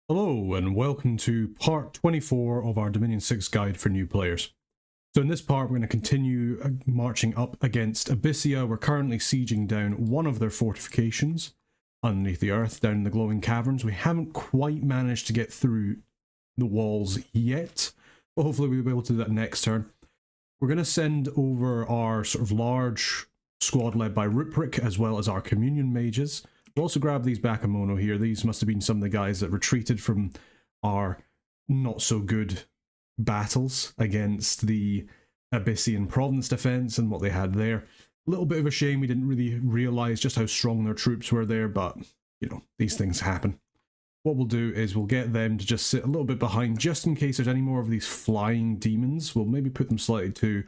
Hello and welcome to part 24 of our Dominion 6 guide for new players. So in this part we're going to continue marching up against Abyssia. We're currently sieging down one of their fortifications underneath the earth, down in the glowing caverns. We haven't quite managed to get through the walls yet, but hopefully we'll be able to do that next turn. We're going to send over our sort of large squad led by Ruprick as well as our communion mages. We'll also grab these Bakemono here. These must have been some of the guys that retreated from our not so good battles against the Abyssian province defense and what they had there. A little bit of a shame we didn't really realize just how strong their troops were there, but you know, these things happen. What we'll do is we'll get them to just sit a little bit behind just in case there's any more of these flying demons. We'll maybe put them slightly to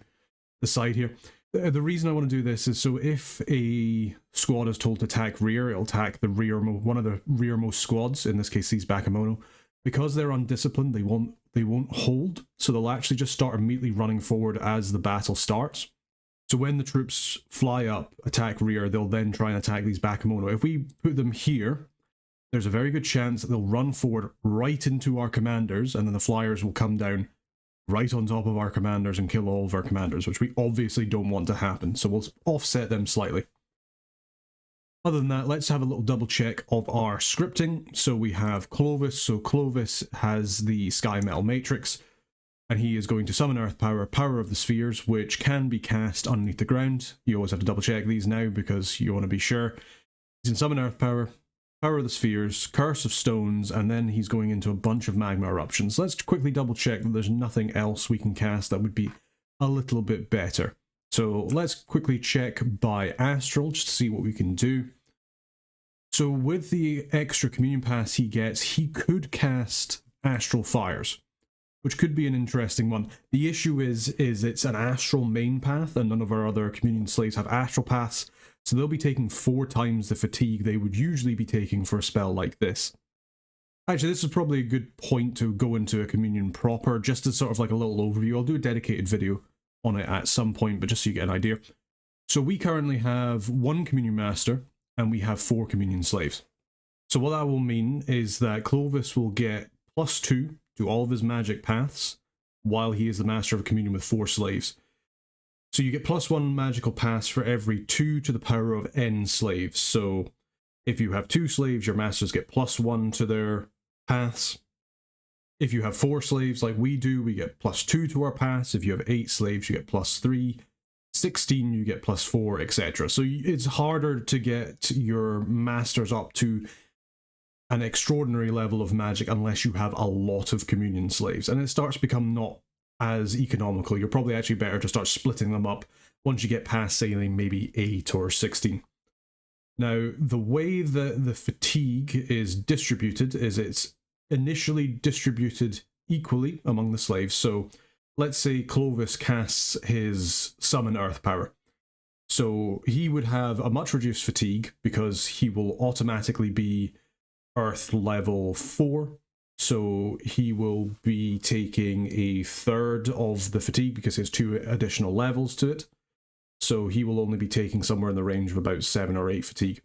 the side here. The reason I want to do this is so if a squad is told to attack rear, it'll attack the one of the rearmost squads, in this case these Bakemono. Because they're undisciplined, they won't hold, so they'll actually just start immediately running forward as the battle starts. So when the troops fly up, attack rear, they'll then try and attack these Bakemono. If we put them here, there's a very good chance that they'll run forward right into our commanders, and then the flyers will come down right on top of our commanders and kill all of our commanders, which we obviously don't want to happen, so we'll offset them slightly. Other than that, let's have a little double check of our scripting. So we have Clovis. So Clovis has the Sky Metal Matrix, and he is going to summon Earth Power, Power of the Spheres, which can be cast underneath the ground. You always have to double check these now because you want to be sure. He's in Summon Earth Power, Power of the Spheres, Curse of Stones, and then he's going into a bunch of magma eruptions. Let's quickly double check that there's nothing else we can cast that would be a little bit better. So let's quickly check by Astral just to see what we can do. So with the extra Communion Pass he gets, he could cast Astral Fires, which could be an interesting one. The issue is it's an Astral main path, and none of our other Communion slaves have Astral Paths. So they'll be taking 4 times the fatigue they would usually be taking for a spell like this. Actually, this is probably a good point to go into a communion proper, just as sort of like a little overview. I'll do a dedicated video on it at some point, but just so you get an idea. So we currently have 1 communion master, and we have 4 communion slaves. So what that will mean is that Clovis will get +2 to all of his magic paths, while he is the master of communion with 4 slaves. So you get +1 magical pass for every 2 to the power of n slaves. So if you have 2 slaves, your masters get +1 to their paths. If you have 4 slaves like we do, we get +2 to our paths. If you have 8 slaves, you get +3. 16, you get +4, etc. So it's harder to get your masters up to an extraordinary level of magic unless you have a lot of communion slaves. And it starts to become not as economical. You're probably actually better to start splitting them up once you get past, say, maybe 8 or 16. Now, the way that the fatigue is distributed is it's initially distributed equally among the slaves. So let's say Clovis casts his Summon Earth Power. So he would have a much reduced fatigue because he will automatically be Earth level 4. So he will be taking 1/3 of the fatigue because he has 2 additional levels to it. So he will only be taking somewhere in the range of about 7 or 8 fatigue.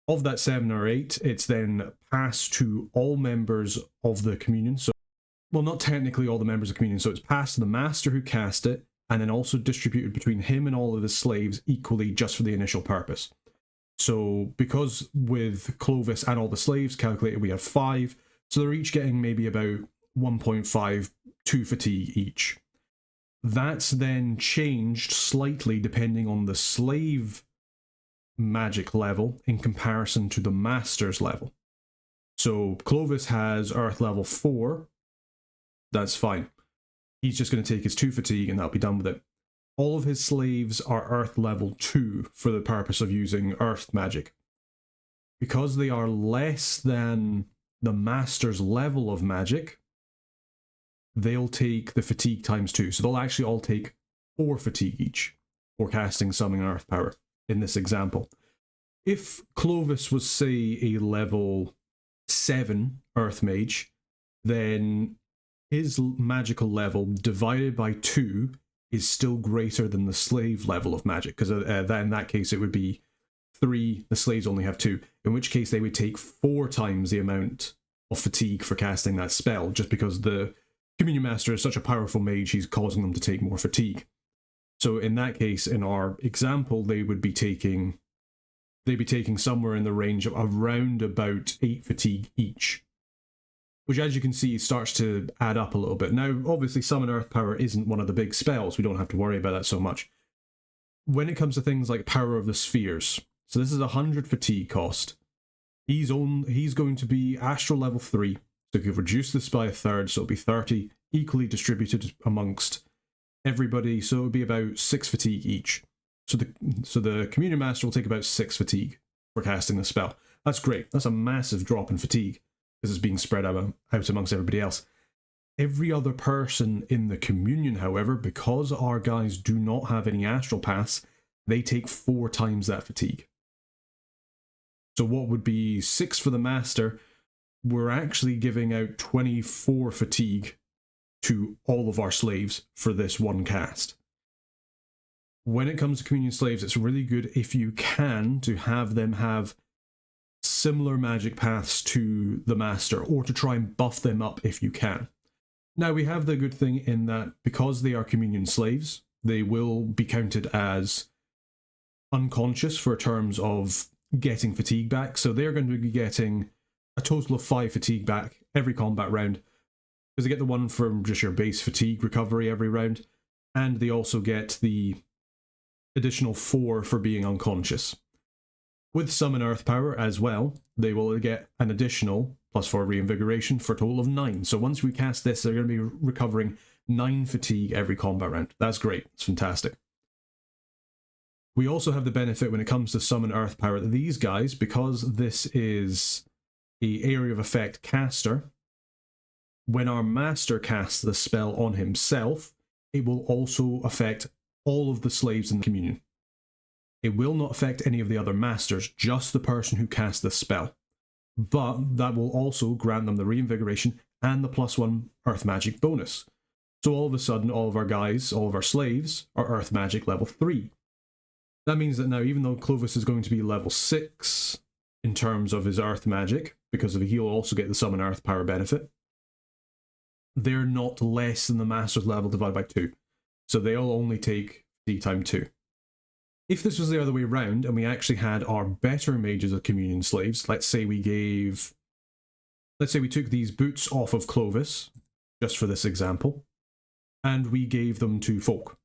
Of that 7 or 8, it's then passed to all members of the communion. So, well, not technically all the members of the communion. So it's passed to the master who cast it, and then also distributed between him and all of his slaves equally just for the initial purpose. So because with Clovis and all the slaves calculated we have 5, so they're each getting maybe about 1.5 to fatigue each. That's then changed slightly depending on the slave magic level in comparison to the master's level. So Clovis has Earth level 4, that's fine. He's just going to take his 2 fatigue and that'll be done with it. All of his slaves are Earth level 2 for the purpose of using Earth magic. Because they are less than the master's level of magic, they'll take the fatigue times 2. So they'll actually all take 4 fatigue each for casting Summoning Earth Power in this example. If Clovis was, say, a level 7 Earth Mage, then his magical level divided by 2 is still greater than the slave level of magic, because in that case it would be 3, the slaves only have 2, in which case they would take 4 times the amount of fatigue for casting that spell, just because the Communion Master is such a powerful mage, he's causing them to take more fatigue. So in that case, in our example, they'd be taking somewhere in the range of around about 8 fatigue each, which, as you can see, starts to add up a little bit. Now, obviously, Summon Earth Power isn't one of the big spells. We don't have to worry about that so much. When it comes to things like Power of the Spheres, so this is 100 fatigue cost. He's going to be Astral level 3, so you've reduced this by a third, so it'll be 30, equally distributed amongst everybody, so it'll be about 6 fatigue each. So the Communion Master will take about 6 fatigue for casting the spell. That's great. That's a massive drop in fatigue, because it's being spread out amongst everybody else. Every other person in the Communion, however, because our guys do not have any Astral Paths, they take 4 times that fatigue. So what would be 6 for the Master, we're actually giving out 24 fatigue to all of our slaves for this one cast. When it comes to Communion slaves, it's really good if you can to have them have similar magic paths to the Master, or to try and buff them up if you can. Now, we have the good thing in that because they are Communion slaves, they will be counted as unconscious for terms of getting fatigue back, so they're going to be getting a total of 5 fatigue back every combat round, because they get the one from just your base fatigue recovery every round, and they also get the additional 4 for being unconscious. With Summon Earth Power as well, they will get an additional +4 reinvigoration for a total of 9. So once we cast this, they're going to be recovering 9 fatigue every combat round. That's great. It's fantastic. We also have the benefit when it comes to Summon Earth Power that these guys, because this is an area of effect caster, when our Master casts the spell on himself, it will also affect all of the slaves in the Communion. It will not affect any of the other Masters, just the person who cast the spell. But that will also grant them the reinvigoration and the +1 Earth Magic bonus. So all of a sudden, all of our guys, all of our slaves, are Earth Magic level 3. That means that now, even though Clovis is going to be level 6 in terms of his Earth Magic, because he'll also get the Summon Earth Power benefit, they're not less than the Master's level divided by 2. So they'll only take D time 2. If this was the other way around, and we actually had our better mages of Communion slaves, let's say we took these boots off of Clovis, just for this example, and we gave them to Folk.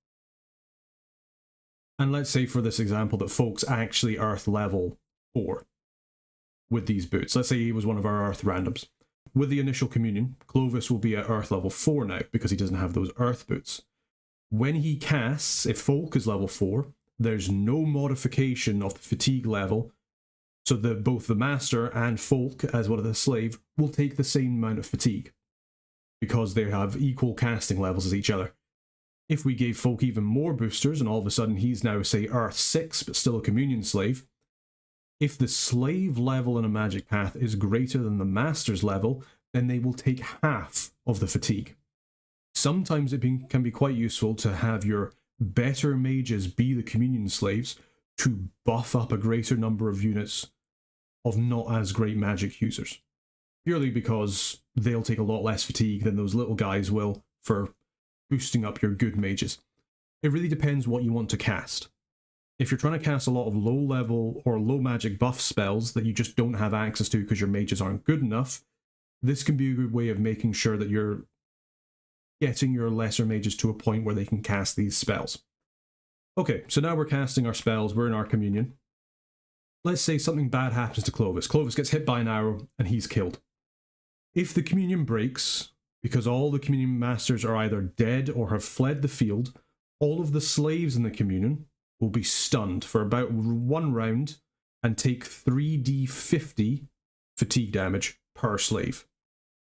And let's say for this example that Folk's actually Earth level 4 with these boots. Let's say he was one of our Earth randoms. With the initial Communion, Clovis will be at Earth level 4 now, because he doesn't have those Earth boots. When he casts, if Folk is level 4, there's no modification of the fatigue level, so that both the Master and Folk, as well as the slave, will take the same amount of fatigue, because they have equal casting levels as each other. If we gave Folk even more boosters, and all of a sudden he's now, say, Earth 6, but still a Communion slave, if the slave level in a magic path is greater than the Master's level, then they will take half of the fatigue. Sometimes it can be quite useful to have your better mages be the Communion slaves to buff up a greater number of units of not as great magic users. Purely because they'll take a lot less fatigue than those little guys will for boosting up your good mages. It really depends what you want to cast. If you're trying to cast a lot of low level or low magic buff spells that you just don't have access to because your mages aren't good enough, this can be a good way of making sure that you're getting your lesser mages to a point where they can cast these spells. Okay, so now we're casting our spells, we're in our Communion. Let's say something bad happens to Clovis. Clovis gets hit by an arrow and he's killed. If the Communion breaks, because all the Communion Masters are either dead or have fled the field, all of the slaves in the Communion will be stunned for about 1 round and take 3d50 fatigue damage per slave.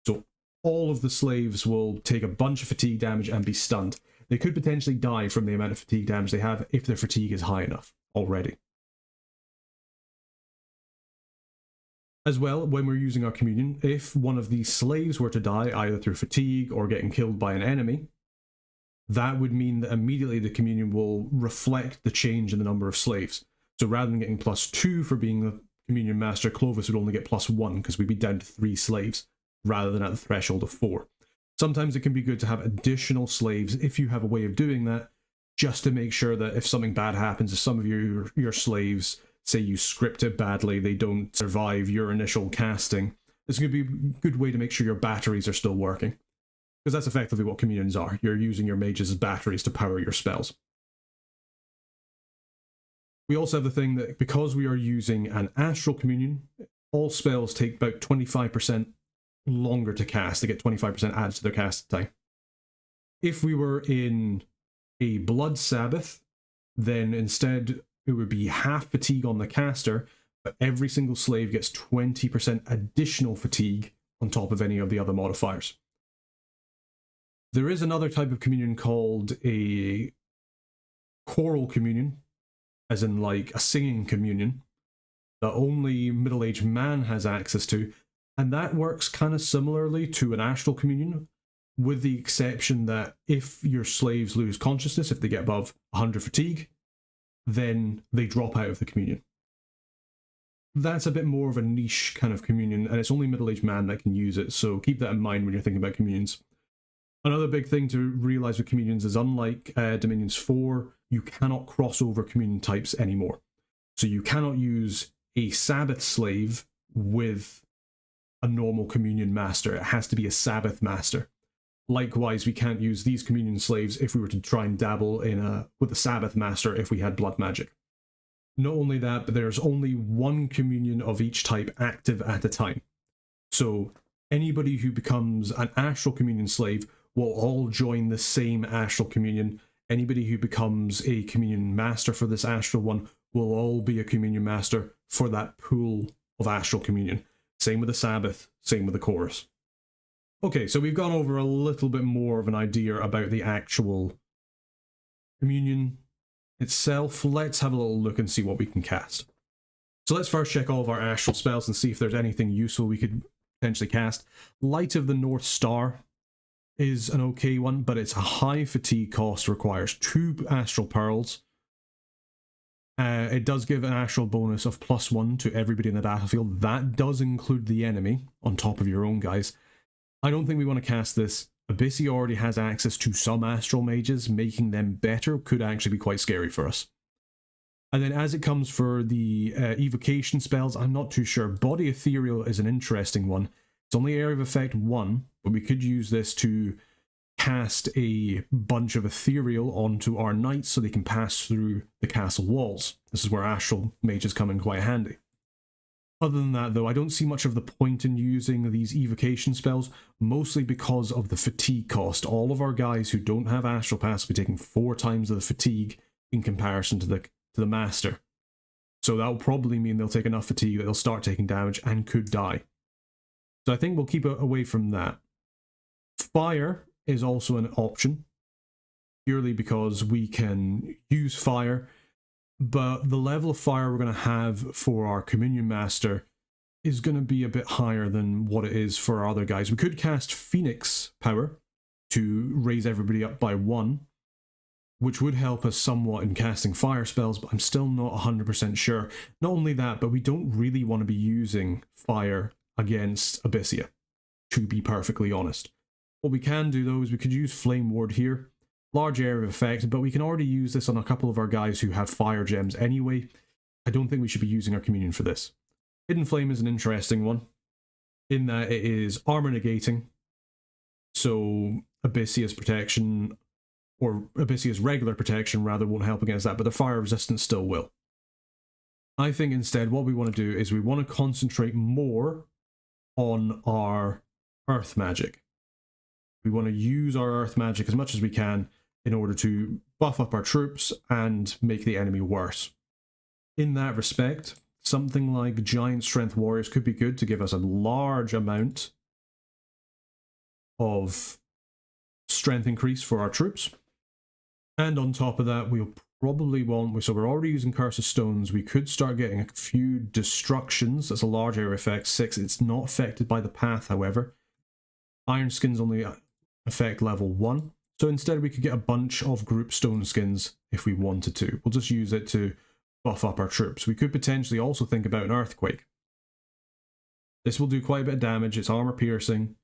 So all of the slaves will take a bunch of fatigue damage and be stunned. They could potentially die from the amount of fatigue damage they have if their fatigue is high enough already. As well, when we're using our Communion, if one of these slaves were to die either through fatigue or getting killed by an enemy, that would mean that immediately the Communion will reflect the change in the number of slaves. So rather than getting +2 for being the Communion Master, Clovis would only get +1 because we'd be down to 3 slaves rather than at the threshold of 4. Sometimes it can be good to have additional slaves if you have a way of doing that, just to make sure that if something bad happens, if some of your slaves, say you script it badly, they don't survive your initial casting, it's going to be a good way to make sure your batteries are still working. Because that's effectively what communions are. You're using your mages as batteries to power your spells. We also have the thing that because we are using an astral communion, all spells take about 25% longer to cast. They get 25% added to their cast time. If we were in a Blood Sabbath, then instead it would be half fatigue on the caster, but every single slave gets 20% additional fatigue on top of any of the other modifiers. There is another type of communion called a choral communion, as in like a singing communion, that only middle-aged man has access to, and that works kind of similarly to an astral communion, with the exception that if your slaves lose consciousness, if they get above 100 fatigue, then they drop out of the communion. That's a bit more of a niche kind of communion, and it's only middle-aged man that can use it, so keep that in mind when you're thinking about communions. Another big thing to realise with communions is, unlike Dominions 4, you cannot cross over communion types anymore. So you cannot use a Sabbath slave with a normal communion master. It has to be a Sabbath master. Likewise, we can't use these communion slaves if we were to try and dabble with a Sabbath master if we had blood magic. Not only that, but there's only one communion of each type active at a time. So anybody who becomes an astral communion slave will all join the same astral communion. Anybody who becomes a communion master for this astral one will all be a communion master for that pool of astral communion. Same with the Sabbath, same with the chorus. Okay, so we've gone over a little bit more of an idea about the actual communion itself. Let's have a little look and see what we can cast. So let's first check all of our astral spells and see if there's anything useful we could potentially cast. Light of the North Star is an okay one, but it's a high fatigue cost, requires 2 astral pearls. It does give an astral bonus of +1 to everybody in the battlefield. That does include the enemy on top of your own guys. I don't think we want to cast this. Abyssia already has access to some astral mages. Making them better could actually be quite scary for us. And then as it comes for the evocation spells, I'm not too sure. Body Ethereal is an interesting one. It's only area of effect 1, but we could use this to cast a bunch of ethereal onto our knights so they can pass through the castle walls. This is where astral mages come in quite handy. Other than that, though, I don't see much of the point in using these evocation spells, mostly because of the fatigue cost. All of our guys who don't have astral pass will be taking 4 times the fatigue in comparison to the master. So that will probably mean they'll take enough fatigue that they'll start taking damage and could die. So I think we'll keep it away from that. Fire is also an option, purely because we can use fire, but the level of fire we're going to have for our Communion Master is going to be a bit higher than what it is for our other guys. We could cast Phoenix Power to raise everybody up by 1, which would help us somewhat in casting fire spells, but I'm still not 100% sure. Not only that, but we don't really want to be using fire against Abyssia, to be perfectly honest. What we can do though is we could use Flame Ward here. Large area of effect, but we can already use this on a couple of our guys who have fire gems anyway. I don't think we should be using our communion for this. Hidden Flame is an interesting one, in that it is armor negating, so Abyssia's protection, or Abyssia's regular protection rather, won't help against that, but the fire resistance still will. I think instead what we want to do is we want to concentrate more on our earth magic. We want to use our earth magic as much as we can in order to buff up our troops and make the enemy worse. In that respect, something like Giant Strength Warriors could be good to give us a large amount of strength increase for our troops. And on top of that, we'll probably want, so we're already using Curse of Stones, we could start getting a few destructions. That's a large area effect, 6. It's not affected by the path, however. Iron Skins only affect level 1. So instead we could get a bunch of group stone skins if we wanted to. We'll just use it to buff up our troops. We could potentially also think about an earthquake. This will do quite a bit of damage. It's armor piercing.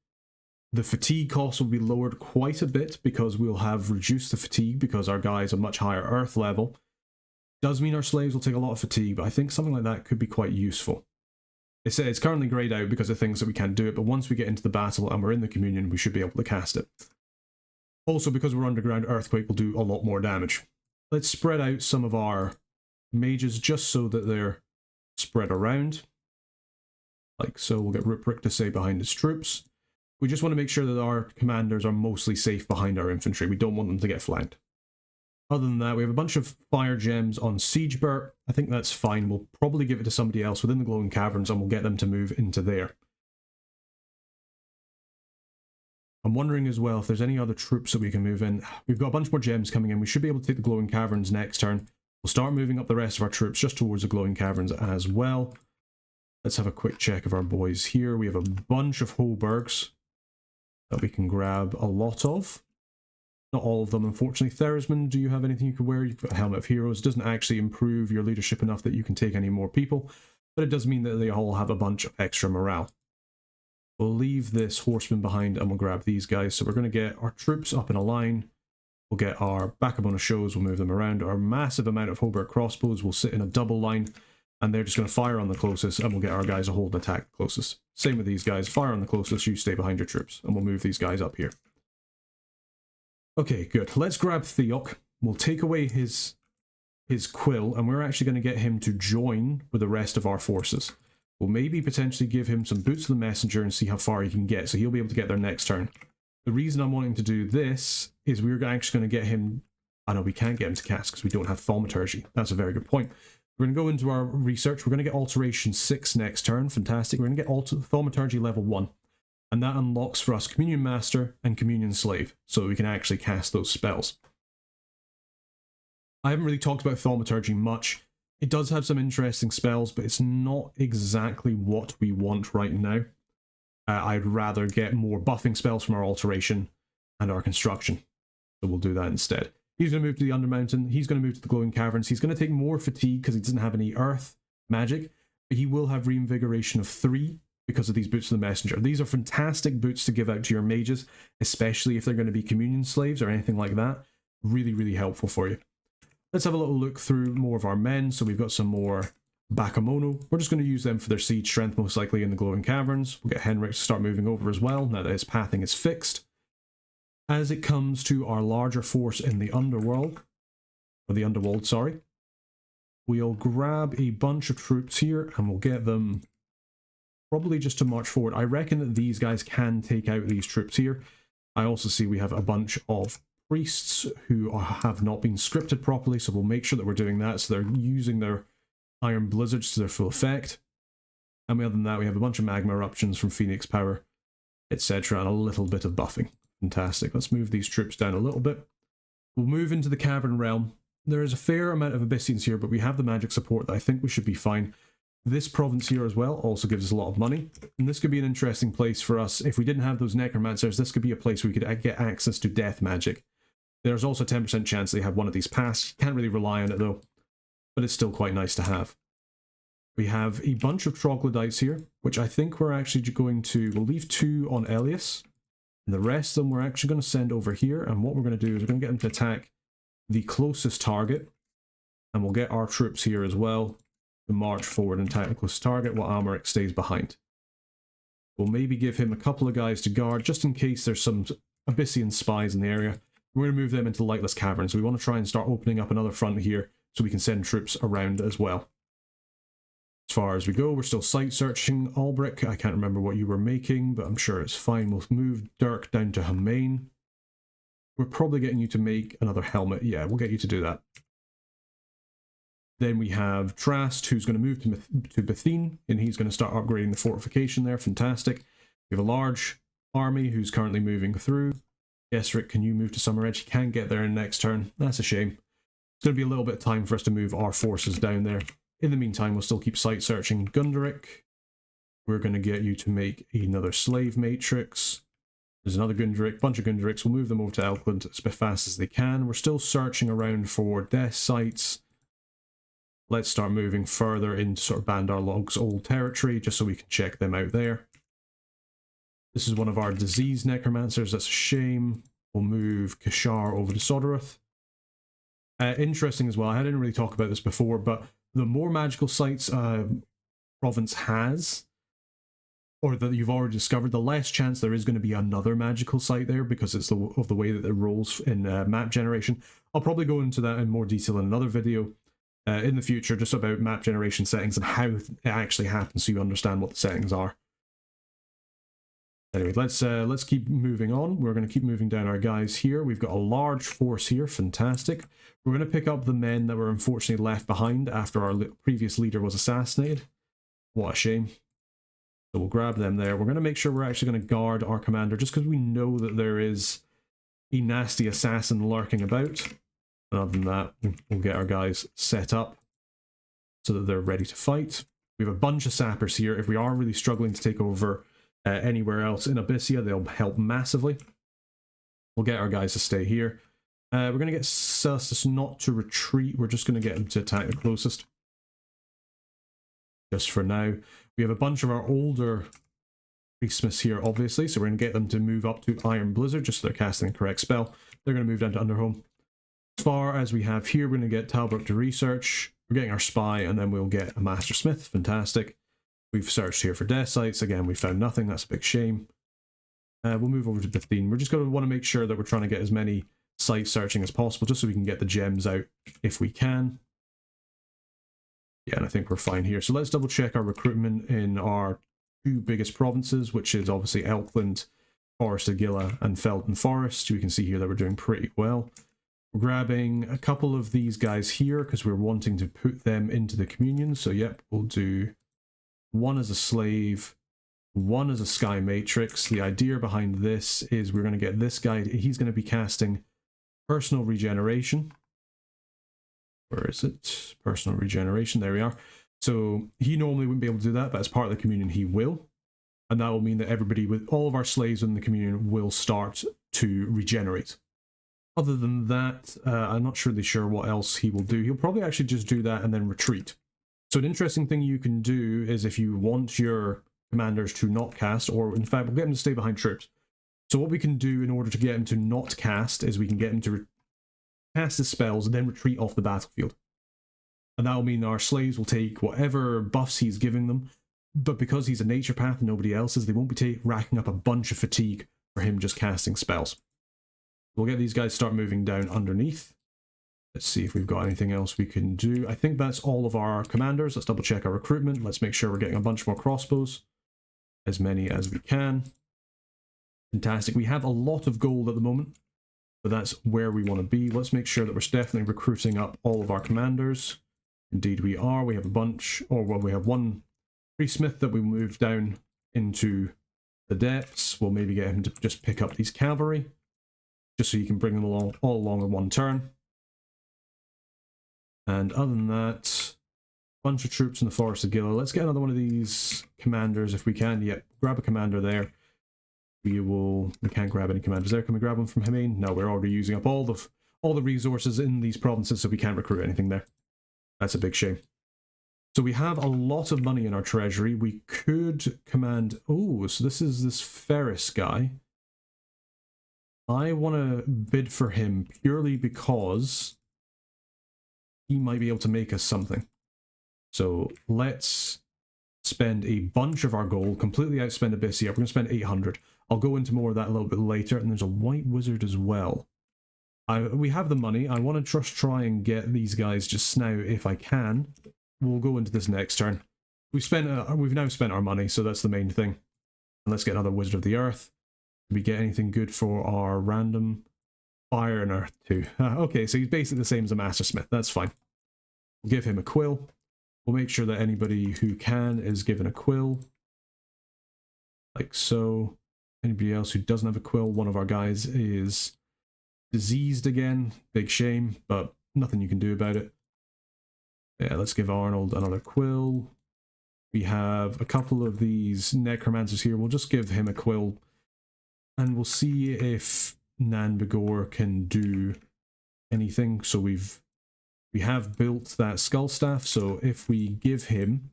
The fatigue cost will be lowered quite a bit because we'll have reduced the fatigue because our guys are much higher earth level. Does mean our slaves will take a lot of fatigue, but I think something like that could be quite useful. It's currently greyed out because of things that we can't do it, but once we get into the battle and we're in the communion, we should be able to cast it. Also, because we're underground, Earthquake will do a lot more damage. Let's spread out some of our mages just so that they're spread around. Like so, we'll get Ruprick to stay behind his troops. We just want to make sure that our commanders are mostly safe behind our infantry. We don't want them to get flanked. Other than that, we have a bunch of fire gems on Siegebert. I think that's fine. We'll probably give it to somebody else within the glowing caverns and we'll get them to move into there. I'm wondering as well if there's any other troops that we can move in. We've got a bunch more gems coming in. We should be able to take the glowing caverns next turn. We'll start moving up the rest of our troops just towards the glowing caverns as well. Let's have a quick check of our boys here. We have a bunch of Holbergs that we can grab a lot of. Not all of them, unfortunately. Therisman, do you have anything you can wear? You've got a Helmet of Heroes. It doesn't actually improve your leadership enough that you can take any more people, but it does mean that they all have a bunch of extra morale. We'll leave this horseman behind and we'll grab these guys. So we're going to get our troops up in a line. We'll get our backup on the shows. We'll move them around. Our massive amount of Holberg crossbows will sit in a double line and they're just going to fire on the closest and we'll get our guys to hold and attack the closest. Same with these guys. Fire on the closest. You stay behind your troops and we'll move these guys up here. Okay, good. Let's grab Theok. We'll take away his quill, and we're actually going to get him to join with the rest of our forces. We'll maybe potentially give him some boots of the messenger and see how far he can get, so he'll be able to get there next turn. The reason I'm wanting to do this is we're actually going to get him... I know we can't get him to cast because we don't have thaumaturgy. That's a very good point. We're going to go into our research. We're going to get Alteration 6 next turn. Fantastic. We're going to get thaumaturgy level 1. And that unlocks for us Communion Master and Communion Slave, so that we can actually cast those spells. I haven't really talked about Thaumaturgy much. It does have some interesting spells, but it's not exactly what we want right now. I'd rather get more buffing spells from our Alteration and our Construction. So we'll do that instead. He's going to move to the Undermountain. He's going to move to the Glowing Caverns. He's going to take more fatigue because he doesn't have any Earth magic, but he will have Reinvigoration of 3. Because of these boots of the messenger. These are fantastic boots to give out to your mages, especially if they're going to be communion slaves or anything like that. Really, really helpful for you. Let's have a little look through more of our men. So we've got some more Bakemono. We're just going to use them for their siege strength, most likely in the glowing caverns. We'll get Henrik to start moving over as well, now that his pathing is fixed. As it comes to our larger force in the underworld, or the underworld, sorry, we'll grab a bunch of troops here and we'll get them probably just to march forward. I reckon that these guys can take out these troops here. I also see we have a bunch of priests who have not been scripted properly, so we'll make sure that we're doing that so they're using their Iron Blizzards to their full effect. And other than that, we have a bunch of magma eruptions from Phoenix Power, etc., and a little bit of buffing. Fantastic. Let's move these troops down a little bit. We'll move into the Cavern Realm. There is a fair amount of Abyssians here, but we have the magic support that I think we should be fine. This province here as well also gives us a lot of money, and this could be an interesting place for us. If we didn't have those Necromancers, this could be a place where we could get access to death magic. There's also a 10% chance they have one of these pass. Can't really rely on it though, but it's still quite nice to have. We have a bunch of troglodytes here, which I think we're actually going to... We'll leave 2 on Elias, and the rest of them we're actually going to send over here, and what we're going to do is we're going to get them to attack the closest target, and we'll get our troops here as well to march forward and attack the closest target while Almeric stays behind. We'll maybe give him a couple of guys to guard just in case there's some Abyssian spies in the area. We're going to move them into the Lightless Caverns. So we want to try and start opening up another front here so we can send troops around as well. As far as we go, we're still site searching Albric. I can't remember what you were making, but I'm sure it's fine. We'll move Dirk down to Humane. We're probably getting you to make another helmet. Yeah, we'll get you to do that. Then we have Trast, who's going to move to Bethine, and he's going to start upgrading the fortification there. Fantastic. We have a large army who's currently moving through. Yes, Rick, can you move to Summer Edge? You can get there in next turn. That's a shame. It's going to be a little bit of time for us to move our forces down there. In the meantime, we'll still keep site searching Gunderic. We're going to get you to make another slave matrix. There's another Gunderic, bunch of Gunderics. We'll move them over to Elkland as fast as they can. We're still searching around for death sites. let's start moving further into sort of Bandar Log's old territory, just so we can check them out there. This is one of our diseased necromancers, that's a shame. We'll move Kashar over to Sodaruth. Interesting as well, I didn't really talk about this before, but the more magical sites a province has, or that you've already discovered, the less chance there is going to be another magical site there, because it's of the way that it rolls in map generation. I'll probably go into that in more detail in another video in the future, just about map generation settings and how it actually happens, so you understand what the settings are. Anyway, let's keep moving on. We're going to keep moving down our guys here. We've got a large force here, fantastic. We're going to pick up the men that were unfortunately left behind after our previous leader was assassinated. What a shame. So we'll grab them there. We're going to make sure we're actually going to guard our commander, just because we know that there is a nasty assassin lurking about. And other than that, we'll get our guys set up so that they're ready to fight. We have a bunch of sappers here. If we are really struggling to take over anywhere else in Abyssia, they'll help massively. We'll get our guys to stay here. We're going to get Celestis not to retreat. We're just going to get them to attack the closest. Just for now. We have a bunch of our older priestsmiths here, obviously, so we're going to get them to move up to Iron Blizzard, just so they're casting the correct spell. They're going to move down to Underhome. As far as we have here, we're going to get Talbrook to research. We're getting our spy, and then we'll get a Master Smith. Fantastic. We've searched here for death sites. Again, we found nothing. That's a big shame. We'll move over to Bethune. We're just going to want to make sure that we're trying to get as many site searching as possible, just so we can get the gems out if we can. Yeah, and I think we're fine here. So let's double check our recruitment in our two biggest provinces, which is obviously Elkland, Forest of Gila, and Felton Forest. You can see here that we're doing pretty well. We're grabbing a couple of these guys here because we're wanting to put them into the communion. So yep, we'll do one as a slave, one as a sky matrix. The idea behind this is we're going to get this guy, he's going to be casting personal regeneration. Where is it? Personal regeneration, there we are. So he normally wouldn't be able to do that, but as part of the communion he will. And that will mean that everybody, with all of our slaves in the communion, will start to regenerate. Other than that, I'm not really sure what else he will do. He'll probably actually just do that and then retreat. So an interesting thing you can do is, if you want your commanders to not cast, or in fact, we'll get them to stay behind troops. So what we can do in order to get him to not cast is we can get him to cast his spells and then retreat off the battlefield. And that will mean our slaves will take whatever buffs he's giving them, but because he's a nature path and nobody else is, they won't be racking up a bunch of fatigue for him just casting spells. We'll get these guys start moving down underneath. Let's see if we've got anything else we can do. I think that's all of our commanders. Let's double check our recruitment. Let's make sure we're getting a bunch more crossbows. As many as we can. Fantastic. We have a lot of gold at the moment, but that's where we want to be. Let's make sure that we're definitely recruiting up all of our commanders. Indeed we are. We have a bunch, or well, we have one priestsmith that we moved down into the depths. We'll maybe get him to just pick up these cavalry, just so you can bring them along all along in one turn. And other than that, bunch of troops in the Forest of Gila. Let's get another one of these commanders if we can. Yep, grab a commander there. We can't grab any commanders there. Can we grab them from Himane? No, we're already using up all the resources in these provinces, so we can't recruit anything there. That's a big shame. So we have a lot of money in our treasury. We could command... Oh, so this is this Ferris guy. I want to bid for him purely because he might be able to make us something. So let's spend a bunch of our gold, completely outspend Abyssia. We're going to spend 800. I'll go into more of that a little bit later. And there's a white wizard as well. We have the money. I want to just try and get these guys just now if I can. We'll go into this next turn. We've now spent our money, so that's the main thing. And let's get another Wizard of the Earth. Did we get anything good for our random Fire and Earth too? Okay, so he's basically the same as a Master Smith. That's fine. We'll give him a quill. We'll make sure that anybody who can is given a quill. Like so. Anybody else who doesn't have a quill, one of our guys is diseased again. Big shame, but nothing you can do about it. Yeah, let's give Arnold another quill. We have a couple of these necromancers here. We'll just give him a quill. And we'll see if Nan Begor can do anything. So we We have built that skull staff, so if we give him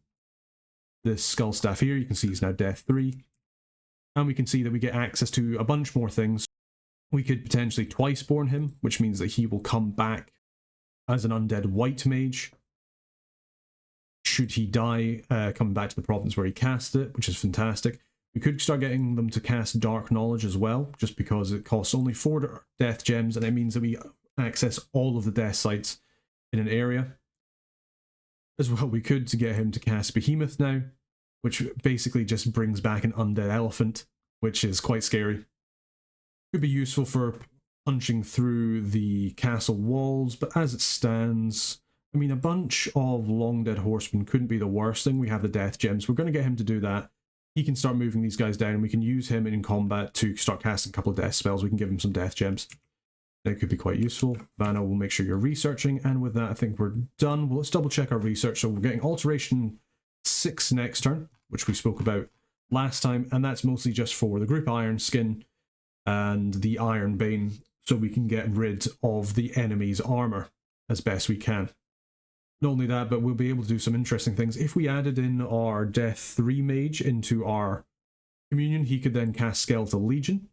this skull staff here, you can see he's now death 3. And we can see that we get access to a bunch more things. We could potentially twice born him, which means that he will come back as an undead white mage. Should he die, coming back to the province where he cast it, which is fantastic. We could start getting them to cast Dark Knowledge as well, just because it costs only 4 death gems, and it means that we access all of the death sites in an area. As well, we could to get him to cast Behemoth now, which basically just brings back an undead elephant, which is quite scary. Could be useful for punching through the castle walls, but as it stands, I mean, a bunch of long dead horsemen couldn't be the worst thing. We have the death gems. We're going to get him to do that. He can start moving these guys down, and we can use him in combat to start casting a couple of death spells. We can give him some death gems. That could be quite useful. Vanna will make sure you're researching, and with that I think we're done. Well, let's double check our research. So we're getting Alteration 6 next turn, which we spoke about last time, and that's mostly just for the group Iron Skin and the Iron Bane, so we can get rid of the enemy's armor as best we can. Not only that, but we'll be able to do some interesting things. If we added in our Death 3 mage into our communion, he could then cast Skeletal Legion.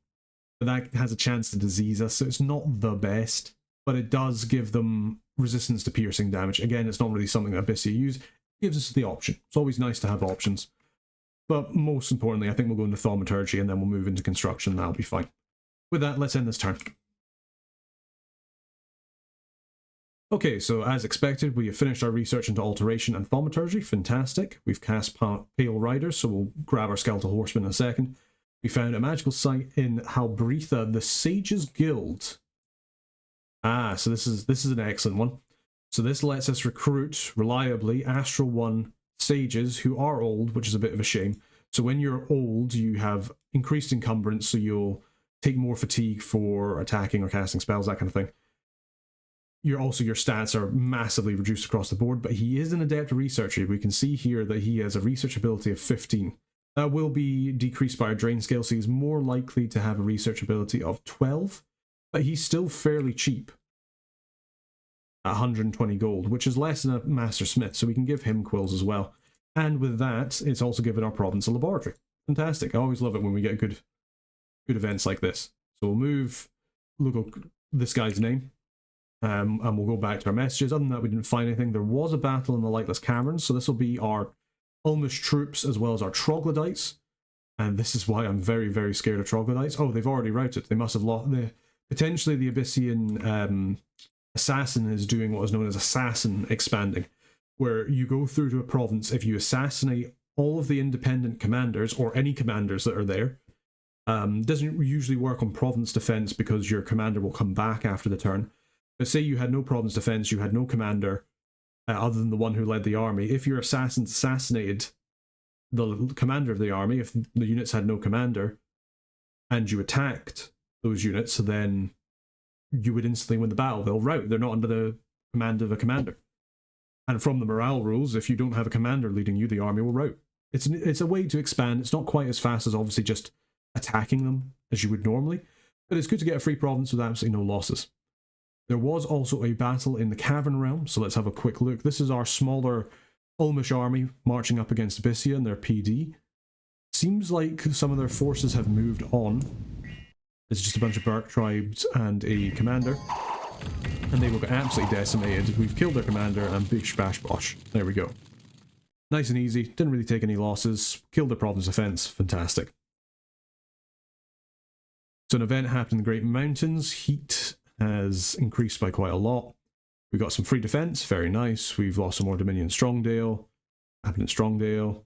But that has a chance to disease us, so it's not the best, but it does give them resistance to piercing damage. Again, it's not really something that Abyssia use. It gives us the option. It's always nice to have options. But most importantly, I think we'll go into Thaumaturgy and then we'll move into Construction. That'll be fine. With that, let's end this turn. Okay, so as expected, we have finished our research into Alteration and Thaumaturgy. Fantastic. We've cast Pale Riders, so we'll grab our Skeletal Horseman in a second. We found a magical site in Halbretha, the Sages Guild. Ah, so this is an excellent one. So this lets us recruit reliably Astral 1 sages who are old, which is a bit of a shame. So when you're old, you have increased encumbrance, so you'll take more fatigue for attacking or casting spells, that kind of thing. Your stats are massively reduced across the board, but he is an adept researcher. We can see here that he has a research ability of 15. That will be decreased by a drain scale, so he's more likely to have a research ability of 12, but he's still fairly cheap at 120 gold, which is less than a Master Smith, so we can give him quills as well. And with that, it's also given our province a laboratory. Fantastic. I always love it when we get good events like this. So we'll look up this guy's name, and we'll go back to our messages. Other than that, we didn't find anything. There was a battle in the Lightless Caverns, so this will be our Ulmish troops as well as our troglodytes, and this is why I'm very, very scared of troglodytes. Oh, they've already routed. They must have lost. Potentially the Abyssian assassin is doing what is known as assassin expanding, where you go through to a province. If you assassinate all of the independent commanders or any commanders that are there, doesn't usually work on province defense because your commander will come back after the turn. But say you had no province defense, you had no commander, other than the one who led the army. If your assassin assassinated the commander of the army, if the units had no commander, and you attacked those units, then you would instantly win the battle. They'll rout. They're not under the command of a commander. And from the morale rules, if you don't have a commander leading you, the army will rout. It's a way to expand. It's not quite as fast as obviously just attacking them as you would normally, but it's good to get a free province with absolutely no losses. There was also a battle in the Cavern Realm, so let's have a quick look. This is our smaller Ulmish army marching up against Abyssia and their PD. Seems like some of their forces have moved on. It's just a bunch of Burke tribes and a commander, and they will get absolutely decimated. We've killed their commander, and bish bash bosh. There we go. Nice and easy, didn't really take any losses, killed the province defense, fantastic. So an event happened in the Great Mountains. Heat has increased by quite a lot. We got some free defense, very nice. We've lost some more Dominion Strongdale, happened in Strongdale,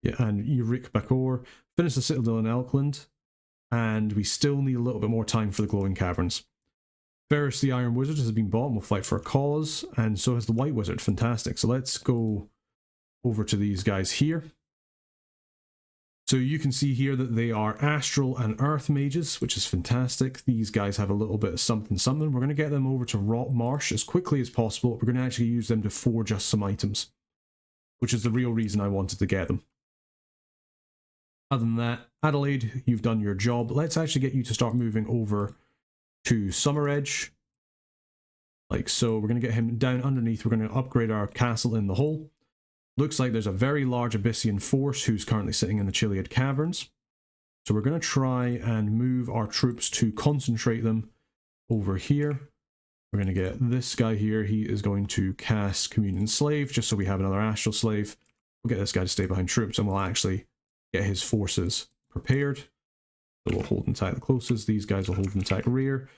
yeah, and Uric Bakor. Finished the Citadel in Elkland, and we still need a little bit more time for the Glowing Caverns. Ferris the Iron Wizard has been bought and will fight for a cause, and so has the White Wizard. Fantastic. So let's go over to these guys here. So you can see here that they are Astral and Earth Mages, which is fantastic. These guys have a little bit of something. We're going to get them over to Rot Marsh as quickly as possible. We're going to actually use them to forge us some items, which is the real reason I wanted to get them. Other than that, Adelaide, you've done your job. Let's actually get you to start moving over to Summer Edge. Like so. We're going to get him down underneath. We're going to upgrade our castle in the hole. Looks like there's a very large Abyssian force who's currently sitting in the Chiliad Caverns. So we're going to try and move our troops to concentrate them over here. We're going to get this guy here. He is going to cast Communion Slave, just so we have another Astral Slave. We'll get this guy to stay behind troops, and we'll actually get his forces prepared. So we'll hold and attack the closest. These guys will hold and attack rear.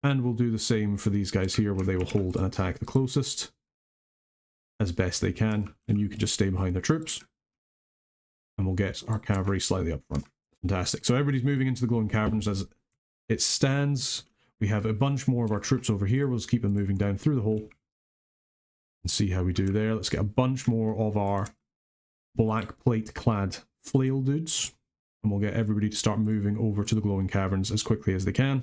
And we'll do the same for these guys here, where they will hold and attack the closest as best they can. And you can just stay behind their troops. And we'll get our cavalry slightly up front. Fantastic. So everybody's moving into the glowing caverns as it stands. We have a bunch more of our troops over here. We'll just keep them moving down through the hole and see how we do there. Let's get a bunch more of our black plate clad flail dudes, and we'll get everybody to start moving over to the glowing caverns as quickly as they can.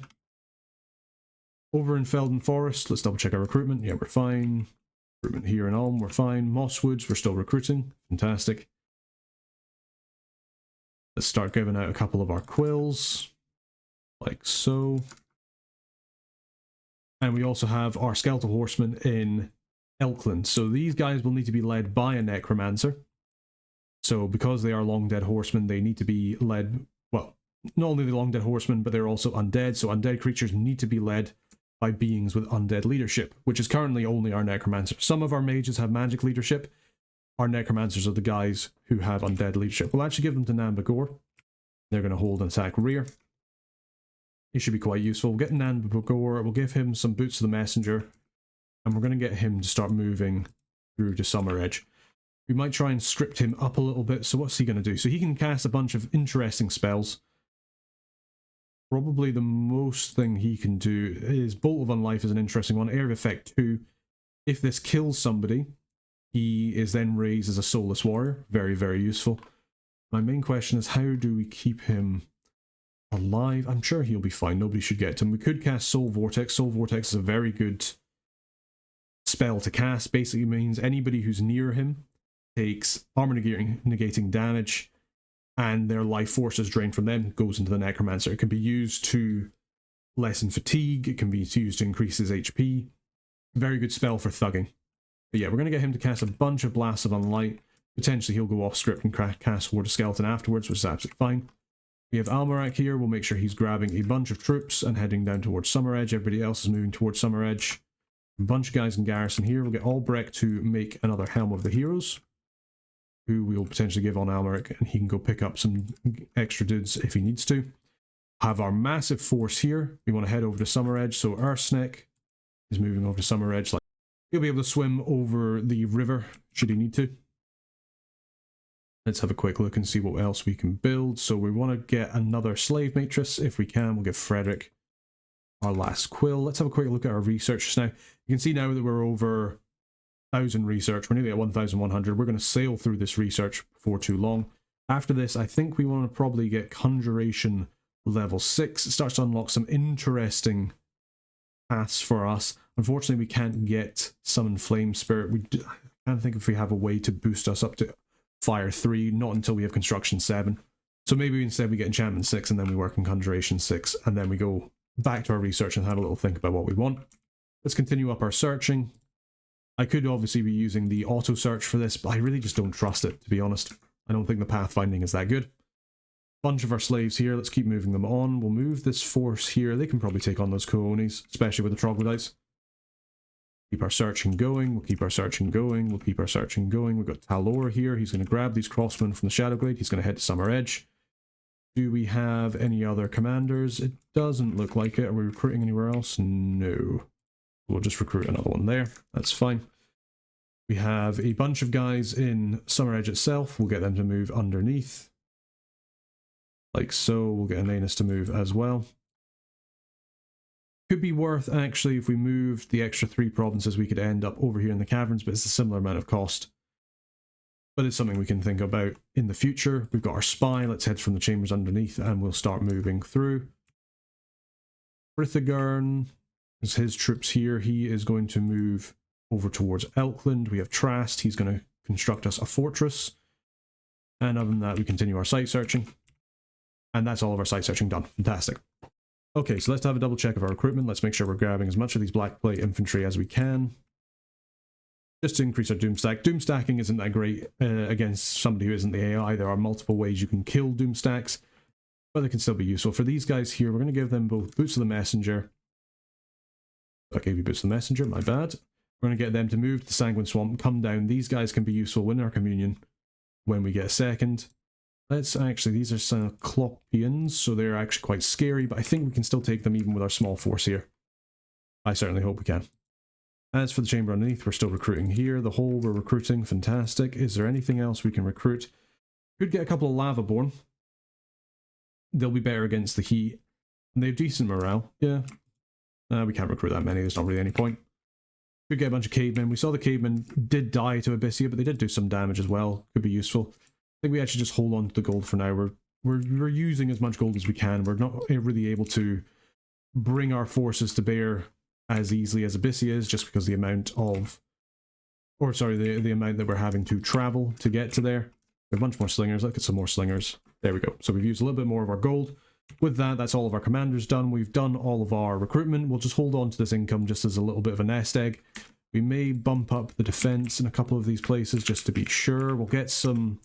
Over in Felden Forest, let's double check our recruitment. Yeah, we're fine. Recruitment here in Ulm, we're fine. Mosswoods, we're still recruiting. Fantastic. Let's start giving out a couple of our quills, like so. And we also have our skeletal horsemen in Elkland. So these guys will need to be led by a necromancer. So because they are long dead horsemen, they need to be led, well, not only the long dead horsemen, but they're also undead. So undead creatures need to be led by beings with undead leadership, which is currently only our necromancer. Some of our mages have magic leadership. Our necromancers are the guys who have undead leadership. We'll actually give them to Nambagor. They're going to hold and attack rear. He should be quite useful. We'll get Nambagor, we'll give him some Boots of the Messenger, and we're going to get him to start moving through to Summer Edge. We might try and script him up a little bit. So what's he going to do? So he can cast a bunch of interesting spells. Probably the most thing he can do is Bolt of Unlife is an interesting one. Area of Effect 2. If this kills somebody, he is then raised as a Soulless Warrior. Very, very useful. My main question is, how do we keep him alive? I'm sure he'll be fine. Nobody should get to him. We could cast Soul Vortex. Soul Vortex is a very good spell to cast. Basically means anybody who's near him takes armor negating damage, and their life force is drained from them, goes into the Necromancer. It can be used to lessen fatigue. It can be used to increase his HP. Very good spell for thugging. But yeah, we're going to get him to cast a bunch of Blasts of Unlight. Potentially he'll go off script and cast Ward of Skeleton afterwards, which is absolutely fine. We have Almarak here. We'll make sure he's grabbing a bunch of troops and heading down towards Summer Edge. Everybody else is moving towards Summer Edge. A bunch of guys in garrison here. We'll get Albrecht to make another Helm of the Heroes, who we'll potentially give on Almeric, and he can go pick up some extra dudes if he needs to. Have our massive force here. We want to head over to Summer Edge, so Ersnek is moving over to Summer Edge. Like, he'll be able to swim over the river should he need to. Let's have a quick look and see what else we can build. So we want to get another slave matrix if we can. We'll give Frederick our last quill. Let's have a quick look at our research now. You can see now that we're over 1,000 research. We're nearly at 1,100. We're going to sail through this research before too long. After this, I think we want to probably get Conjuration level 6. It starts to unlock some interesting paths for us. Unfortunately, we can't get Summon Flame Spirit. I can't think if we have a way to boost us up to Fire 3, not until we have Construction 7. So maybe instead we get Enchantment 6 and then we work on Conjuration 6, and then we go back to our research and have a little think about what we want. Let's continue up our searching. I could obviously be using the auto search for this, but I really just don't trust it, to be honest. I don't think the pathfinding is that good. Bunch of our slaves here, let's keep moving them on. We'll move this force here. They can probably take on those Koonis, especially with the Troglodytes. Keep our searching going, we'll keep our searching going, we'll keep our searching going. We've got Talor here, he's going to grab these crossmen from the Shadowglade, he's going to head to Summer Edge. Do we have any other commanders? It doesn't look like it. Are we recruiting anywhere else? No. We'll just recruit another one there, that's fine. We have a bunch of guys in Summer Edge itself, we'll get them to move underneath. Like so, we'll get Ananus to move as well. Could be worth, actually, if we moved the extra 3 provinces, we could end up over here in the caverns, but it's a similar amount of cost. But it's something we can think about in the future. We've got our spy, let's head from the chambers underneath, and we'll start moving through. Frithagern is his troops here. He is going to move over towards Elkland. We have Trast, he's going to construct us a fortress. And other than that, we continue our site searching. And that's all of our site searching done. Fantastic. Okay, so let's have a double check of our recruitment. Let's make sure we're grabbing as much of these black plate infantry as we can, just to increase our Doomstack. Doomstacking isn't that great against somebody who isn't the AI. There are multiple ways you can kill Doomstacks, but they can still be useful. For these guys here, we're going to give them both Boots of the Messenger. I gave you Boots of the Messenger, my bad. We're going to get them to move to the Sanguine Swamp, come down. These guys can be useful in our communion when we get a second. Let's actually, these are Cyclopeans, so they're actually quite scary, but I think we can still take them even with our small force here. I certainly hope we can. As for the chamber underneath, we're still recruiting here. The hole we're recruiting, fantastic. Is there anything else we can recruit? Could get a couple of Lavaborn. They'll be better against the heat. And they have decent morale. Yeah. We can't recruit that many, there's not really any point. Could get a bunch of cavemen. We saw the cavemen did die to Abyssia, but they did do some damage as well. Could be useful. I think we actually just hold on to the gold for now. We're using as much gold as we can. We're not really able to bring our forces to bear as easily as Abyssia is, just because the amount of, or sorry, the amount that we're having to travel to get to there. We have a bunch more slingers. Let's get some more slingers. There we go. So we've used a little bit more of our gold. With that, that's all of our commanders done. We've done all of our recruitment. We'll just hold on to this income just as a little bit of a nest egg. We may bump up the defense in a couple of these places just to be sure. We'll get some...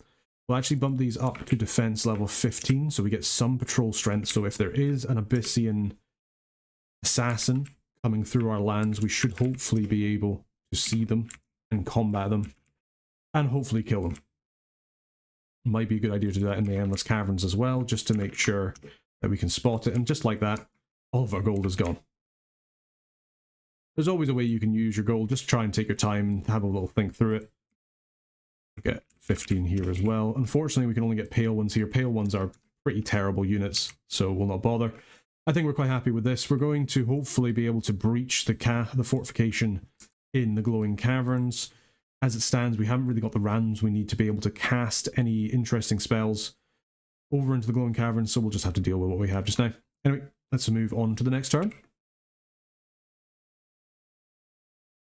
We'll actually bump these up to defense level 15, so we get some patrol strength. So if there is an Abyssian assassin coming through our lands, we should hopefully be able to see them and combat them, and hopefully kill them. Might be a good idea to do that in the Endless Caverns as well, just to make sure that we can spot it. And just like that, all of our gold is gone. There's always a way you can use your gold. Just try and take your time and have a little think through it. Get 15 here as well. Unfortunately, we can only get pale ones here. Pale ones are pretty terrible units, so we'll not bother. I think we're quite happy with this. We're going to hopefully be able to breach the fortification in the glowing caverns. As it stands, we haven't really got the rams we need to be able to cast any interesting spells over into the glowing caverns, so we'll just have to deal with what we have just now. Anyway, let's move on to the next turn.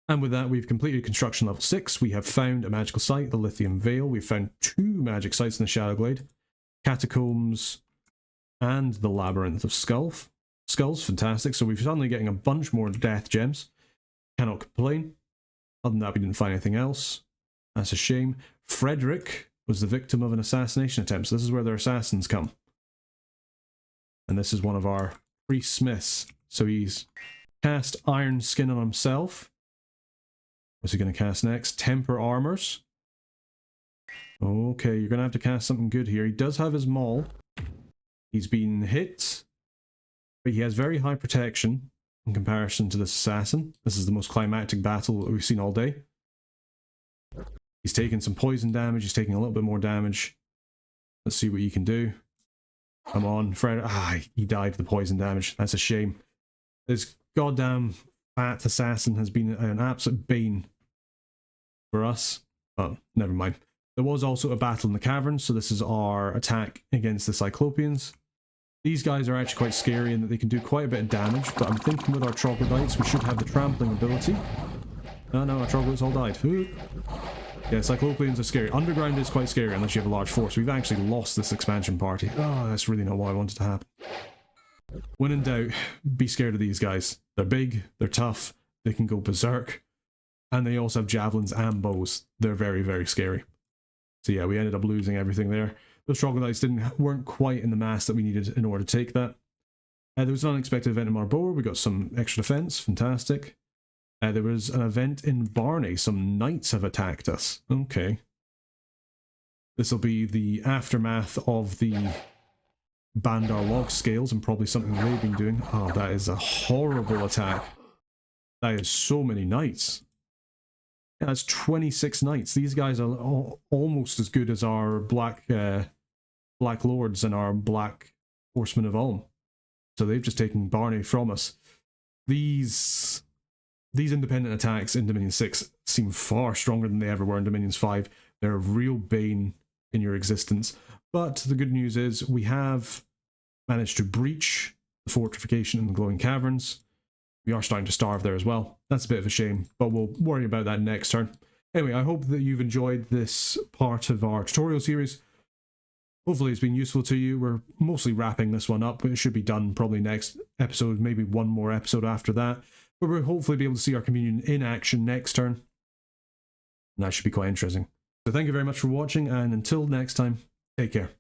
And with that, we've completed construction level 6. We have found a magical site, the Lithium Vale. We've found 2 magic sites in the Shadowglade, Catacombs and the Labyrinth of Skulls. Fantastic. So we're suddenly getting a bunch more death gems. Cannot complain. Other than that, we didn't find anything else. That's a shame. Frederick was the victim of an assassination attempt. So this is where their assassins come. And this is one of our priest smiths. So he's cast Iron Skin on himself. What's he going to cast next? Temper Armors. Okay, you're going to have to cast something good here. He does have his maul. He's been hit, but he has very high protection in comparison to this assassin. This is the most climactic battle that we've seen all day. He's taking some poison damage. He's taking a little bit more damage. Let's see what you can do. Come on, Fred. He died to the poison damage. That's a shame. This goddamn fat assassin has been an absolute bane for us. But never mind. There was also a battle in the caverns, so this is our attack against the Cyclopeans. These guys are actually quite scary in that they can do quite a bit of damage, but I'm thinking with our troglodytes we should have the trampling ability. No, our troglodytes all died. Ooh. Yeah, Cyclopeans are scary. Underground is quite scary unless you have a large force. We've actually lost this expansion party. Oh, that's really not what I wanted to happen. When in doubt, be scared of these guys. They're big, they're tough, they can go berserk, and they also have javelins and bows. They're very, very scary. So yeah, we ended up losing everything there. Those troglodytes weren't quite in the mass that we needed in order to take that. There was an unexpected event in Marbor. We got some extra defense. Fantastic. There was an event in Barney. Some knights have attacked us. Okay. This will be the aftermath of the Bandar log scales and probably something they've been doing. Oh, that is a horrible attack. That is so many knights. Yeah, that's 26 knights. These guys are almost as good as our black lords and our black horsemen of Ulm. So they've just taken Barney from us. These independent attacks in Dominion 6 seem far stronger than they ever were in Dominions 5. They're a real bane in your existence. But the good news is we have managed to breach the fortification in the glowing caverns. We are starting to starve there as well. That's a bit of a shame, but we'll worry about that next turn. Anyway, I hope that you've enjoyed this part of our tutorial series. Hopefully it's been useful to you. We're mostly wrapping this one up, but it should be done probably next episode, maybe one more episode after that. But we'll hopefully be able to see our communion in action next turn. And that should be quite interesting. So thank you very much for watching, and until next time, take care.